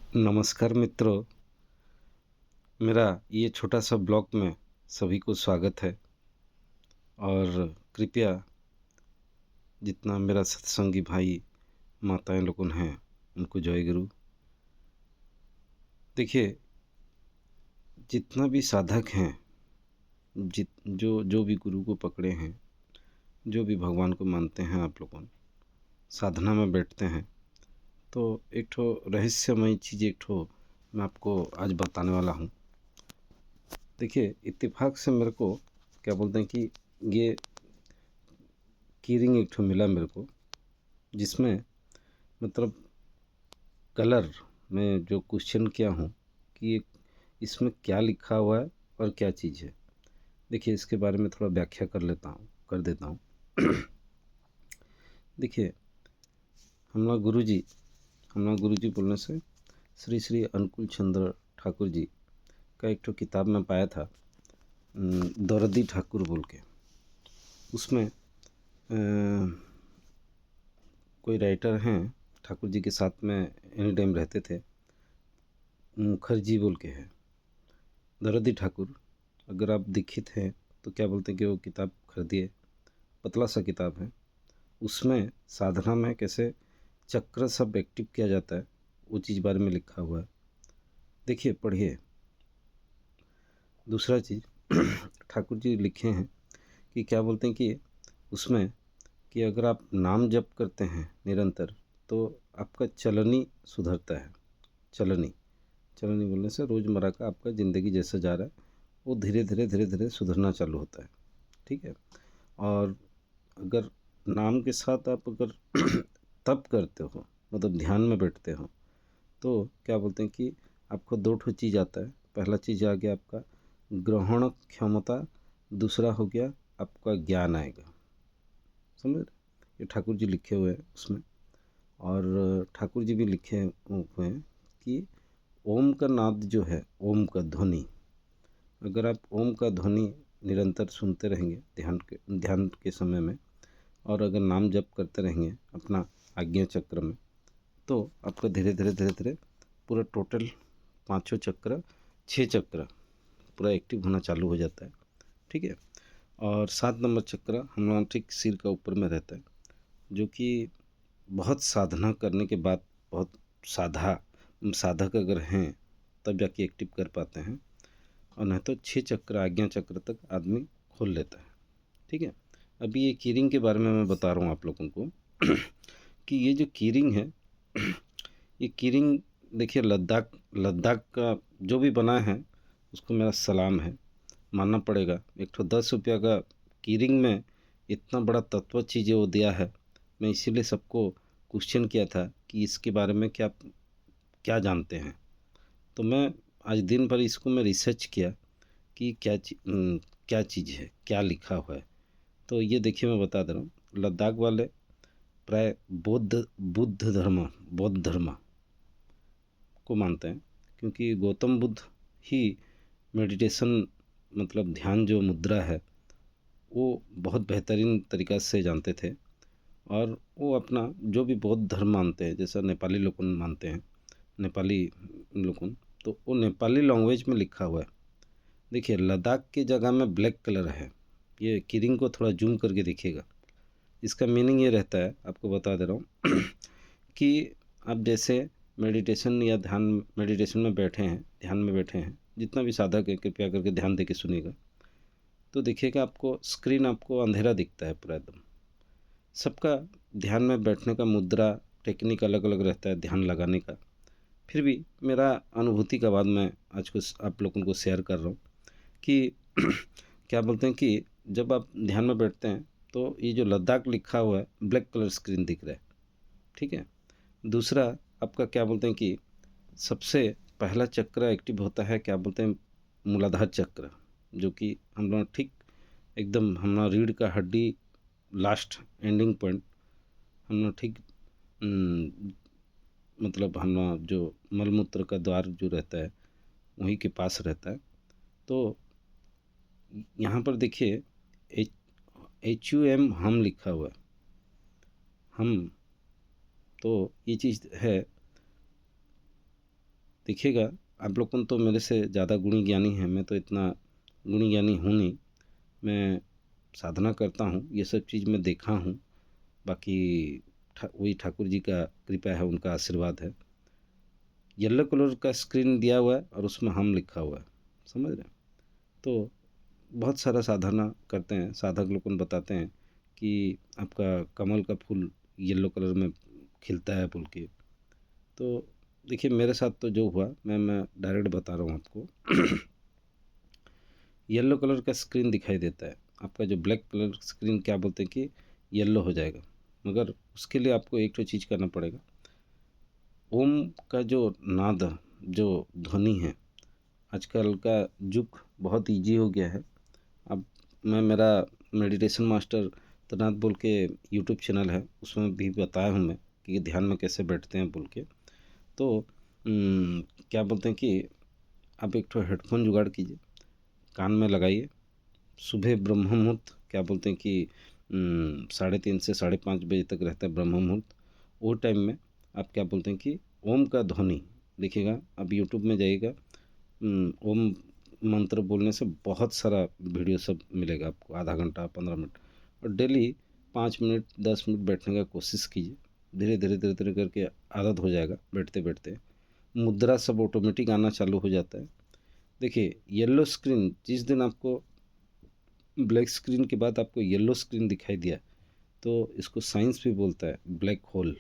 नमस्कार मित्रों, मेरा ये छोटा सा ब्लॉग में सभी को स्वागत है। और कृपया जितना मेरा सत्संगी भाई माताएं लोगन हैं उनको जय गुरु। देखिए, जितना भी साधक हैं, जित जो जो भी गुरु को पकड़े हैं, जो भी भगवान को मानते हैं, आप लोगन साधना में बैठते हैं तो एक ठो रहस्यमय चीज़ एक ठो मैं आपको आज बताने वाला हूँ। देखिए, इत्तेफाक से मेरे को क्या बोलते हैं कि ये कीरिंग एक ठो मिला मेरे को, जिसमें मतलब कलर में जो क्वेश्चन किया हूँ कि इसमें क्या लिखा हुआ है और क्या चीज़ है। देखिए, इसके बारे में थोड़ा व्याख्या कर देता हूँ। देखिए, हमारा गुरुजी बोलने से श्री श्री अनुकूल चंद्र ठाकुर जी का एक ठो किताब में पाया था, दौरदी ठाकुर बोल के। उसमें कोई राइटर हैं, ठाकुर जी के साथ में एनी टाइम रहते थे, मुखर्जी बोल के है, दौरदी ठाकुर। अगर आप दीक्षित हैं तो क्या बोलते हैं कि वो किताब खरीदिए, पतला सा किताब है। उसमें साधना में कैसे चक्र सब एक्टिव किया जाता है वो चीज़ बारे में लिखा हुआ है। देखिए, पढ़िए। दूसरा चीज़ ठाकुर जी लिखे हैं कि क्या बोलते हैं कि उसमें कि अगर आप नाम जप करते हैं निरंतर तो आपका चलनी सुधरता है। चलनी चलनी बोलने से रोज़मर्रा का आपका ज़िंदगी जैसे जा रहा है वो धीरे धीरे सुधरना चालू होता है। ठीक है। और अगर नाम के साथ आप अगर तप करते हो, मतलब ध्यान में बैठते हो, तो क्या बोलते हैं कि आपको दो ठो चीज़ आता है। पहला चीज़ आ गया आपका ग्रहण क्षमता, दूसरा हो गया आपका ज्ञान आएगा। समझ रहे? ये ठाकुर जी लिखे हुए हैं उसमें। और ठाकुर जी भी लिखे हुए हैं कि ओम का नाद जो है, ओम का ध्वनि, अगर आप ओम का ध्वनि निरंतर सुनते रहेंगे ध्यान के समय में, और अगर नाम जप करते रहेंगे अपना आज्ञा चक्र में, तो आपका धीरे धीरे पूरा टोटल पाँचों चक्र, 6 चक्र पूरा एक्टिव होना चालू हो जाता है। ठीक है। और 7 नंबर चक्र हमारा ठीक सिर का ऊपर में रहता है, जो कि बहुत साधना करने के बाद, बहुत साधक अगर हैं तब जाके एक्टिव कर पाते हैं, और नहीं तो 6 चक्र, आज्ञा चक्र तक आदमी खोल लेता है। ठीक है। अभी ये कीरिंग के बारे में मैं बता रहा हूँ आप लोगों को कि ये जो कीरिंग है, ये कीरिंग, देखिए, लद्दाख लद्दाख का जो भी बना है उसको मेरा सलाम है, मानना पड़ेगा। एक तो 10 रुपया का कीरिंग में इतना बड़ा तत्व चीज़ें वो दिया है। मैं इसीलिए सबको क्वेश्चन किया था कि इसके बारे में क्या क्या जानते हैं। तो मैं आज दिन भर इसको मैं रिसर्च किया कि क्या चीज़ है, क्या लिखा हुआ है। तो ये देखिए, मैं बता दे रहा हूँ। लद्दाख वाले प्राय बौद्ध धर्म को मानते हैं, क्योंकि गौतम बुद्ध ही मेडिटेशन, मतलब ध्यान जो मुद्रा है, वो बहुत बेहतरीन तरीक़ा से जानते थे। और वो अपना जो भी बौद्ध धर्म मानते हैं, जैसा नेपाली लोग मानते हैं, नेपाली लोग, तो वो नेपाली लैंग्वेज में लिखा हुआ है। देखिए, लद्दाख की जगह में ब्लैक कलर है। ये कीरिंग को थोड़ा जूम करके देखिएगा। इसका मीनिंग ये रहता है, आपको बता दे रहा हूँ कि आप जैसे मेडिटेशन में बैठे हैं, ध्यान में बैठे हैं, जितना भी साधक है कृपया करके ध्यान दे के सुनिएगा। तो देखिएगा, आपको स्क्रीन, आपको अंधेरा दिखता है पूरा एकदम। सबका ध्यान में बैठने का मुद्रा टेक्निक अलग अलग रहता है ध्यान लगाने का। फिर भी मेरा अनुभूति का बाद मैं आज कुछ आप लोगों को शेयर कर रहा हूँ कि क्या बोलते हैं कि जब आप ध्यान में बैठते हैं तो ये जो लद्दाख लिखा हुआ है, ब्लैक कलर स्क्रीन दिख रहा है। ठीक है। दूसरा, आपका क्या बोलते हैं कि सबसे पहला चक्र एक्टिव होता है, क्या बोलते हैं, मूलाधार चक्र, जो कि हम लोग ठीक एकदम हमारा रीढ़ का हड्डी, लास्ट एंडिंग पॉइंट, हम लोग ठीक मतलब हम लोग जो मलमूत्र का द्वार जो रहता है वहीं के पास रहता है। तो यहाँ पर देखिए, HUM हम लिखा हुआ है, हम। तो ये चीज़ है। देखिएगा, आप लोगों तो मेरे से ज़्यादा गुणी ज्ञानी हैं, मैं तो इतना गुणी ज्ञानी हूँ नहीं। मैं साधना करता हूँ, ये सब चीज़ मैं देखा हूँ। बाकी वही ठाकुर जी का कृपा है, उनका आशीर्वाद है। येलो कलर का स्क्रीन दिया हुआ है और उसमें हम लिखा हुआ है, समझ रहे हैं। तो बहुत सारा साधना करते हैं, साधक लोग उन बताते हैं कि आपका कमल का फूल येलो कलर में खिलता है बोल के। तो देखिए मेरे साथ तो जो हुआ, मैं डायरेक्ट बता रहा हूँ आपको। येलो कलर का स्क्रीन दिखाई देता है, आपका जो ब्लैक कलर स्क्रीन क्या बोलते हैं कि येलो हो जाएगा। मगर उसके लिए आपको एक तो चीज़ करना पड़ेगा। ओम का जो नाद, जो ध्वनि है, आजकल का युग बहुत इजी हो गया है। अब मैं मेरा मेडिटेशन मास्टर तनात बोल के यूट्यूब चैनल है, उसमें भी बताया हूँ मैं कि ध्यान में कैसे बैठते हैं बोल के। तो क्या बोलते हैं कि आप एक तो हेडफोन जुगाड़ कीजिए, कान में लगाइए। सुबह ब्रह्म मुहूर्त क्या बोलते हैं कि 3:30 से 5:30 बजे तक रहता है ब्रह्म मुहूर्त। वो टाइम में आप क्या बोलते हैं कि ओम का ध्वनि लिखिएगा। आप यूट्यूब में जाइएगा, ओम मंत्र बोलने से बहुत सारा वीडियो सब मिलेगा आपको, आधा घंटा 15 मिनट। और डेली 5 मिनट 10 मिनट बैठने का कोशिश कीजिए। धीरे धीरे धीरे धीरे करके आदत हो जाएगा बैठते बैठते। मुद्रा सब ऑटोमेटिक आना चालू हो जाता है। देखिए येलो स्क्रीन, जिस दिन आपको ब्लैक स्क्रीन के बाद आपको येलो स्क्रीन दिखाई दिया, तो इसको साइंस भी बोलता है ब्लैक होल।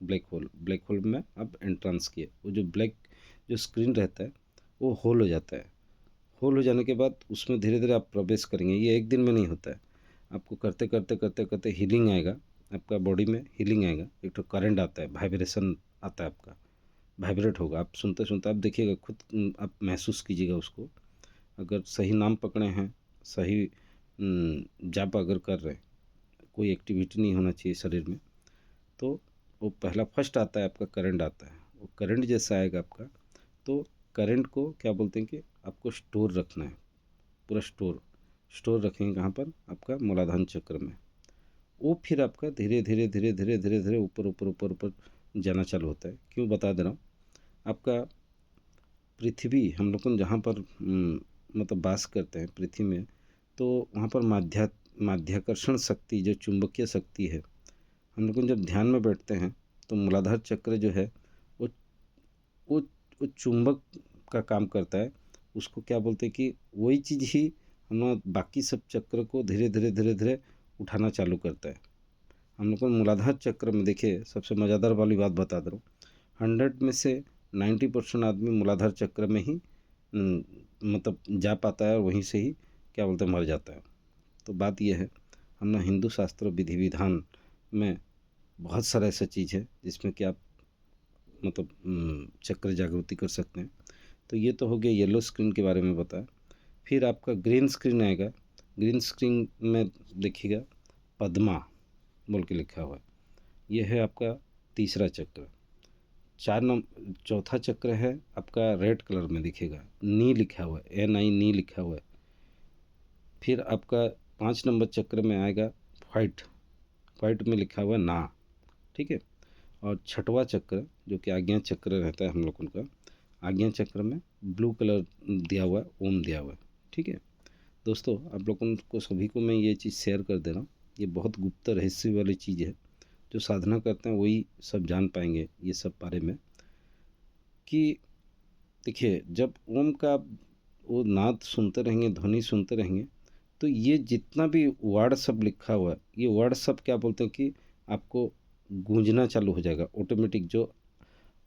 ब्लैक होल में आप एंट्रेंस किए, वो जो ब्लैक जो स्क्रीन रहता है वो होल हो जाता है। होल हो जाने के बाद उसमें धीरे धीरे आप प्रवेश करेंगे। ये एक दिन में नहीं होता है, आपको करते करते करते करते हीलिंग आएगा, आपका बॉडी में हीलिंग आएगा। एक तो करंट आता है, वाइब्रेशन आता है, आपका वाइब्रेट होगा। आप सुनते सुनते आप देखिएगा खुद, आप महसूस कीजिएगा उसको। अगर सही नाम पकड़े हैं, सही जाप अगर कर रहे हैं, कोई एक्टिविटी नहीं होना चाहिए शरीर में, तो वो पहला फर्स्ट आता है आपका करंट आता है। वो करंट जैसा आएगा आपका, तो करंट को क्या बोलते हैं कि आपको स्टोर रखना है, पूरा स्टोर रखेंगे कहाँ पर, आपका मूलाधार चक्र में। वो फिर आपका धीरे धीरे धीरे धीरे धीरे धीरे ऊपर ऊपर ऊपर ऊपर जाना चालू होता है। क्यों बता दे रहा हूँ, आपका पृथ्वी, हम लोग जहाँ पर मतलब वास करते हैं पृथ्वी में, तो वहाँ पर माध्याकर्षण शक्ति, जो चुंबकीय शक्ति है, हम लोग जब ध्यान में बैठते हैं तो मूलाधार चक्र जो है वो वो वो चुंबक का काम करता है। उसको क्या बोलते हैं कि वही चीज़ ही हम बाकी सब चक्र को धीरे धीरे धीरे धीरे उठाना चालू करता है। हम लोग को मूलाधार चक्र में देखिए, सबसे मज़ेदार वाली बात बता दे रहा हूँ, 100 में से 90% आदमी मूलाधार चक्र में ही मतलब जा पाता है, और वहीं से ही क्या बोलते हैं मर जाता है। तो बात यह है, हम ना हिंदू शास्त्र विधि विधान में बहुत सारा ऐसा चीज़ है जिसमें कि आप मतलब चक्र जागृति कर सकते हैं। तो ये तो हो गया येलो स्क्रीन के बारे में बताया। फिर आपका ग्रीन स्क्रीन आएगा। ग्रीन स्क्रीन में देखिएगा पद्मा बोल के लिखा हुआ है, ये है आपका तीसरा चक्र। चौथा चक्र है आपका रेड कलर में दिखेगा, नी लिखा हुआ है, NI नी लिखा हुआ है। फिर आपका 5 नंबर चक्र में आएगा वाइट में लिखा हुआ है ना, ठीक है। और छठवां चक्र जो कि आज्ञा चक्र रहता है हम लोग उनका, आज्ञा चक्र में ब्लू कलर दिया हुआ है, ओम दिया हुआ है, ठीक है। दोस्तों आप लोगों को सभी को मैं ये चीज़ शेयर कर दे रहा हूँ। ये बहुत गुप्त रहस्य वाली चीज़ है, जो साधना करते हैं वही सब जान पाएंगे ये सब बारे में। कि देखिए जब ओम का वो नाद सुनते रहेंगे, ध्वनि सुनते रहेंगे, तो ये जितना भी वर्ड सब लिखा हुआ है, ये वर्ड सब क्या बोलते हैं कि आपको गूंजना चालू हो जाएगा ऑटोमेटिक। जो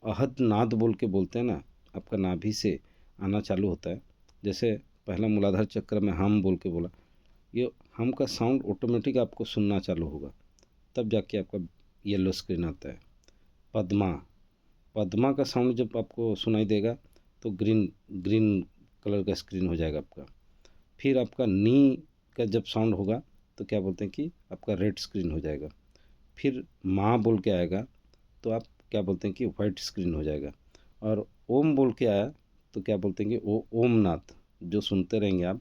अहद नाद बोल के बोलते हैं ना, आपका नाभि से आना चालू होता है। जैसे पहला मूलाधार चक्र में हम बोल के बोला, ये हम का साउंड ऑटोमेटिक आपको सुनना चालू होगा, तब जाके आपका येलो स्क्रीन आता है। पद्मा, पद्मा का साउंड जब आपको सुनाई देगा तो ग्रीन ग्रीन कलर का स्क्रीन हो जाएगा आपका। फिर आपका नी का जब साउंड होगा तो क्या बोलते हैं कि आपका रेड स्क्रीन हो जाएगा। फिर माँ बोल के आएगा तो आप क्या बोलते हैं कि वाइट स्क्रीन हो जाएगा। और ओम बोल के आया तो क्या बोलते हैं कि वो ओमनाथ जो सुनते रहेंगे आप,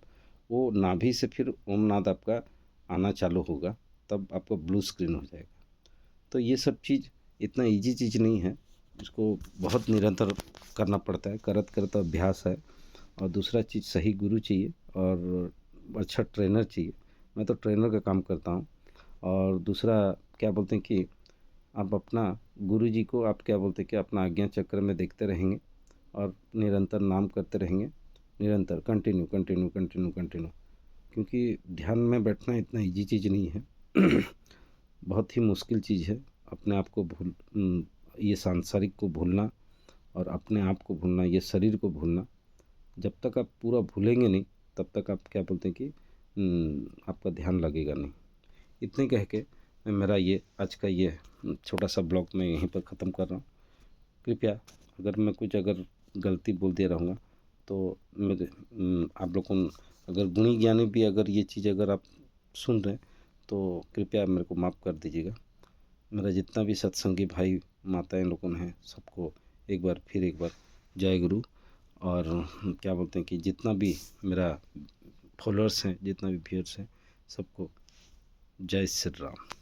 वो नाभि से फिर ओमनाथ आपका आना चालू होगा, तब आपका ब्लू स्क्रीन हो जाएगा। तो ये सब चीज़ इतना इजी चीज़ नहीं है, इसको बहुत निरंतर करना पड़ता है, करत करत अभ्यास है। और दूसरा चीज़ सही गुरु चाहिए और अच्छा ट्रेनर चाहिए। मैं तो ट्रेनर का काम करता हूँ। और दूसरा क्या बोलते हैं कि आप अपना गुरुजी को आप क्या बोलते हैं कि अपना आज्ञा चक्र में देखते रहेंगे और निरंतर नाम करते रहेंगे, निरंतर कंटिन्यू कंटिन्यू कंटिन्यू कंटिन्यू। क्योंकि ध्यान में बैठना इतना ईजी चीज़ नहीं है। बहुत ही मुश्किल चीज़ है। अपने आप को ये सांसारिक को भूलना और अपने आप को भूलना, ये शरीर को भूलना। जब तक आप पूरा भूलेंगे नहीं तब तक आप क्या बोलते हैं कि आपका ध्यान लगेगा नहीं। इतने कह के मैं मेरा ये आज का ये छोटा सा ब्लॉग मैं यहीं पर ख़त्म कर रहा हूँ। कृपया अगर मैं कुछ अगर गलती बोल दे रहूँगा तो मेरे आप लोगों को अगर गुणी ज्ञानी भी अगर ये चीज़ अगर आप सुन रहे हैं तो कृपया मेरे को माफ़ कर दीजिएगा। मेरा जितना भी सत्संगी भाई माताएं लोगों हैं सबको एक बार जय गुरु। और क्या बोलते हैं कि जितना भी मेरा फॉलोअर्स हैं, जितना भी व्यूअर्स हैं, सबको जय श्री राम।